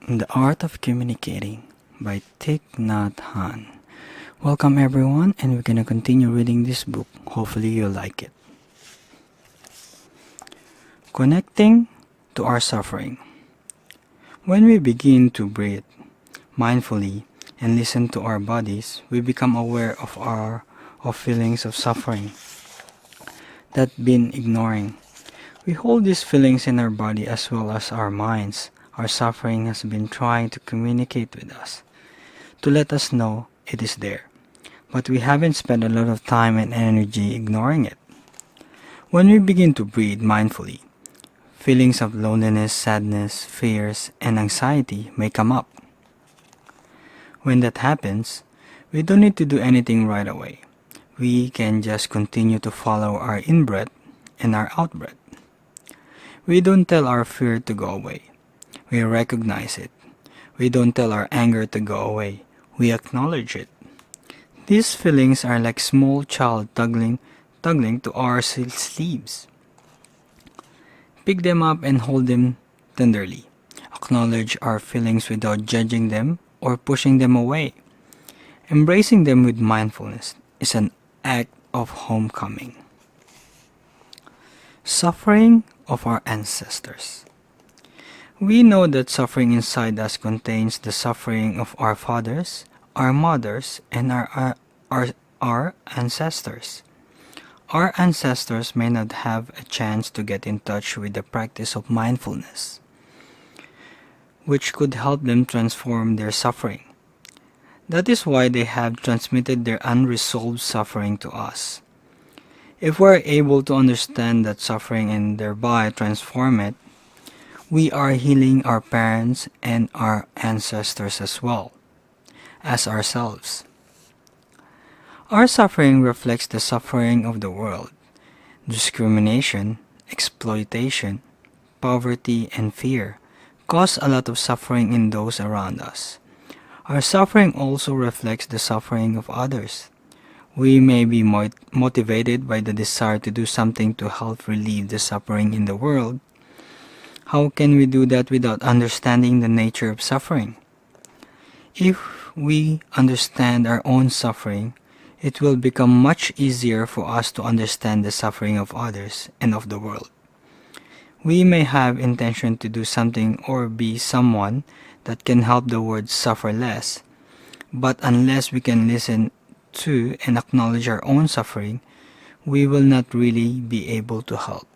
The Art of Communicating by Thich Nhat Hanh. Welcome everyone, and we're gonna continue reading this book. Hopefully you'll like it. Connecting to our suffering. When we begin to breathe mindfully and listen to our bodies, we become aware of feelings of suffering that been ignoring. We hold these feelings in our body as well as our minds. Our suffering has been trying to communicate with us, to let us know it is there. But we haven't spent a lot of time and energy ignoring it. When we begin to breathe mindfully, feelings of loneliness, sadness, fears, and anxiety may come up. When that happens, we don't need to do anything right away. We can just continue to follow our in-breath and our out-breath. We don't tell our fear to go away. We recognize it. We don't tell our anger to go away. We acknowledge it. These feelings are like small child tugging to our sleeves. Pick them up and hold them tenderly. Acknowledge our feelings without judging them or pushing them away. Embracing them with mindfulness is an act of homecoming. Suffering of our ancestors. We know that suffering inside us contains the suffering of our fathers, our mothers, and our ancestors. Our ancestors may not have a chance to get in touch with the practice of mindfulness, which could help them transform their suffering. That is why they have transmitted their unresolved suffering to us. If we are able to understand that suffering and thereby transform it, we are healing our parents and our ancestors as well as ourselves. Our suffering reflects the suffering of the world. Discrimination, exploitation, poverty, and fear cause a lot of suffering in those around us. Our suffering also reflects the suffering of others. We may be motivated by the desire to do something to help relieve the suffering in the world. How can we do that without understanding the nature of suffering? If we understand our own suffering, it will become much easier for us to understand the suffering of others and of the world. We may have intention to do something or be someone that can help the world suffer less, but unless we can listen to and acknowledge our own suffering, we will not really be able to help.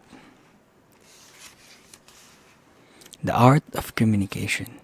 The Art of Communication.